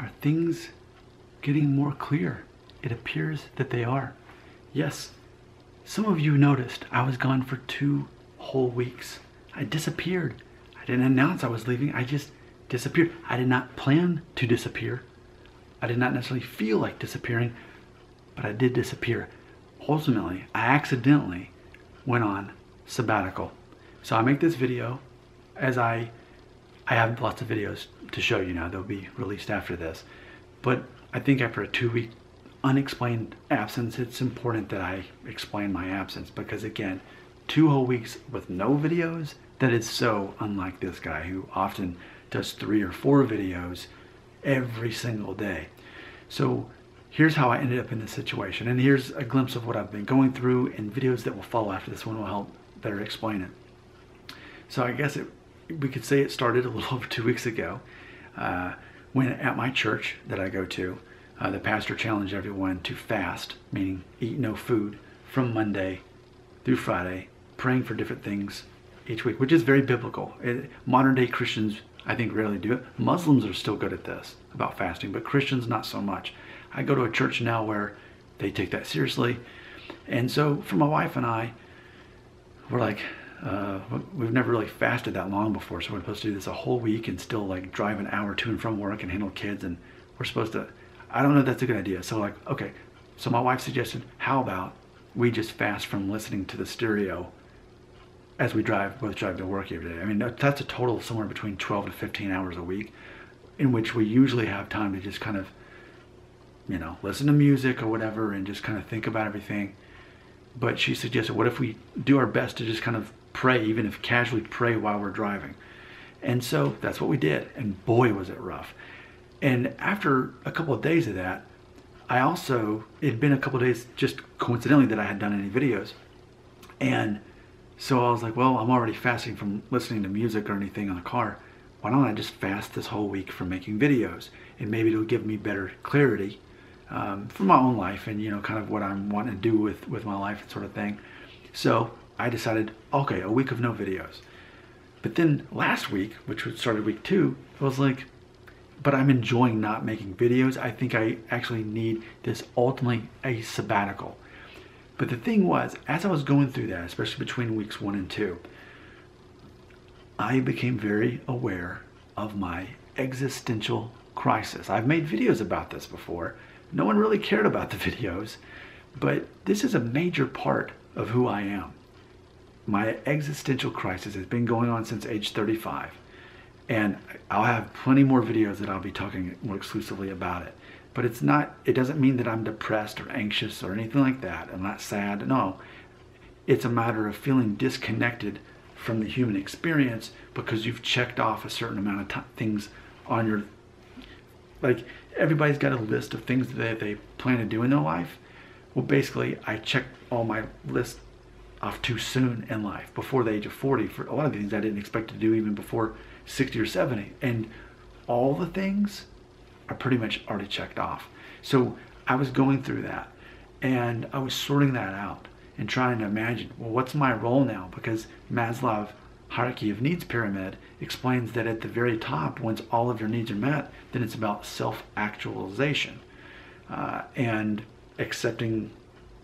Are things getting more clear? It appears that they are. Yes, some of you noticed I was gone for 2 whole weeks. I disappeared. I didn't announce I was leaving. I just disappeared. I did not plan to disappear. I did not necessarily feel like disappearing, but I did disappear. Ultimately, I accidentally went on sabbatical. So I make this video as I have lots of videos to show you now. They'll be released after this. But I think after a 2-week unexplained absence, it's important that I explain my absence, because again, 2 whole weeks with no videos, that is so unlike this guy who often does 3 or 4 videos every single day. So here's how I ended up in this situation, and here's a glimpse of what I've been going through, and videos that will follow after this one will help better explain it. So I guess we could say it started a little over 2 weeks ago when at my church that I go to, the pastor challenged everyone to fast, meaning eat no food, from Monday through Friday, praying for different things each week, which is very biblical. Modern day Christians, I think, rarely do it. Muslims are still good at this, about fasting, but Christians not so much. I go to a church now where they take that seriously. And so for my wife and I, we're like, we've never really fasted that long before, so we're supposed to do this a whole week and still like drive an hour to and from work and handle kids, and we're supposed to, I don't know if that's a good idea. So like, okay, so my wife suggested, how about we just fast from listening to the stereo as we both drive to work every day. I mean, that's a total of somewhere between 12 to 15 hours a week, in which we usually have time to just kind of, you know, listen to music or whatever and just kind of think about everything. But she suggested, what if we do our best to just kind of pray, even if casually pray while we're driving? And so that's what we did, and boy was it rough. And after a couple of days of that, it had been a couple of days just coincidentally that I had done any videos. And so I was like, well, I'm already fasting from listening to music or anything in the car. Why don't I just fast this whole week from making videos? And maybe it'll give me better clarity for my own life and, you know, kind of what I'm wanting to do with my life and sort of thing. So I decided, okay, a week of no videos. But then last week, which started week 2, I was like, but I'm enjoying not making videos. I think I actually need this, ultimately a sabbatical. But the thing was, as I was going through that, especially between weeks 1 and 2, I became very aware of my existential crisis. I've made videos about this before. No one really cared about the videos, but this is a major part of who I am. My existential crisis has been going on since age 35. And I'll have plenty more videos that I'll be talking more exclusively about it. But it doesn't mean that I'm depressed or anxious or anything like that. I'm not sad. No, it's a matter of feeling disconnected from the human experience because you've checked off a certain amount of things on your, like everybody's got a list of things that they plan to do in their life. Well, basically I checked all my list off too soon in life, before the age of 40, for a lot of things I didn't expect to do even before 60 or 70. And all the things are pretty much already checked off. So I was going through that and I was sorting that out and trying to imagine, well, what's my role now? Because Maslow's hierarchy of needs pyramid explains that at the very top, once all of your needs are met, then it's about self-actualization and accepting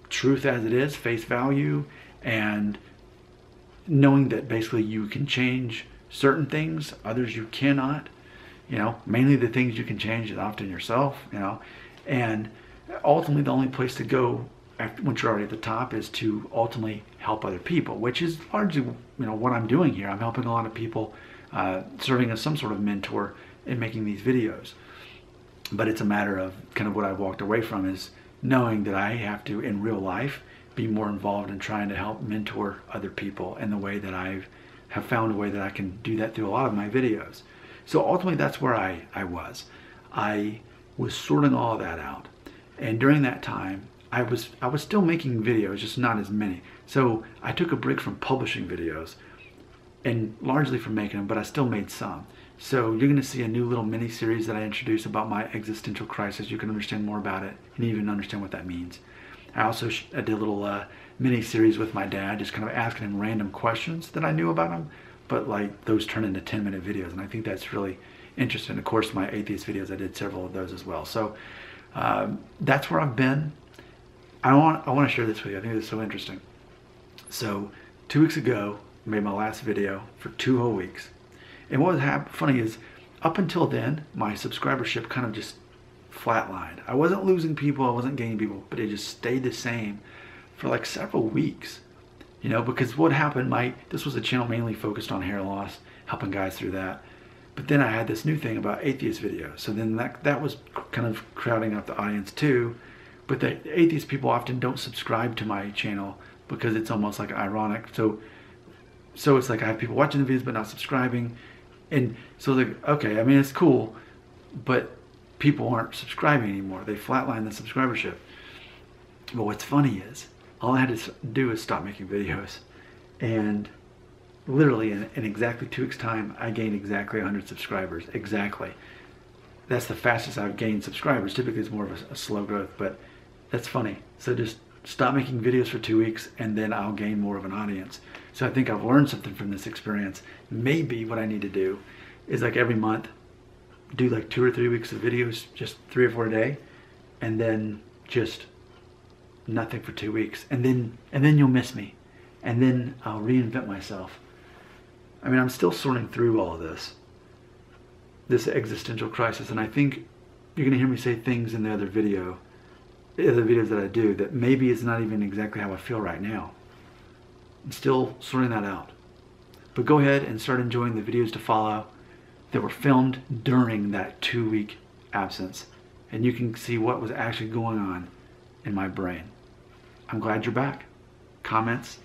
truth as it is, face value, and knowing that basically you can change certain things, others you cannot. You know, mainly the things you can change is often yourself, you know, and ultimately the only place to go once you're already at the top is to ultimately help other people, which is largely, you know, what I'm doing here. I'm helping a lot of people, serving as some sort of mentor in making these videos. But it's a matter of kind of what I've walked away from is knowing that I have to, in real life, be more involved in trying to help mentor other people in the way that I have found a way that I can do that through a lot of my videos. So ultimately that's where I was. I was sorting all of that out. And during that time, I was still making videos, just not as many. So I took a break from publishing videos and largely from making them, but I still made some. So you're gonna see a new little mini series that I introduce about my existential crisis. You can understand more about it and even understand what that means. I also did a little mini series with my dad, just kind of asking him random questions that I knew about him, but like those turn into 10-minute videos. And I think that's really interested in. Of course, my atheist videos, I did several of those as well. So that's where I've been. I want to share this with you. I think it's so interesting. So 2 weeks ago, I made my last video for 2 whole weeks. And what was funny is, up until then, my subscribership kind of just flatlined. I wasn't losing people, I wasn't gaining people, but it just stayed the same for like several weeks. You know, because what happened, this was a channel mainly focused on hair loss, helping guys through that. But then I had this new thing about atheist videos. So then that was kind of crowding out the audience too. But the atheist people often don't subscribe to my channel because it's almost like ironic. So it's like I have people watching the videos but not subscribing. And so like, okay, I mean, it's cool, but people aren't subscribing anymore. They flatline the subscribership. But what's funny is, all I had to do is stop making videos. And literally in exactly 2 weeks' time, I gained exactly 100 subscribers. Exactly. That's the fastest I've gained subscribers. Typically it's more of a slow growth, but that's funny. So just stop making videos for 2 weeks and then I'll gain more of an audience. So I think I've learned something from this experience. Maybe what I need to do is like every month, do like 2 or 3 weeks of videos, just 3 or 4 a day, and then just nothing for 2 weeks. And then you'll miss me. And then I'll reinvent myself. I mean, I'm still sorting through all of this existential crisis, and I think you're gonna hear me say things in the other videos that I do that maybe it's not even exactly how I feel right now. I'm still sorting that out. But go ahead and start enjoying the videos to follow that were filmed during that 2-week absence, and you can see what was actually going on in my brain. I'm glad you're back. Comments,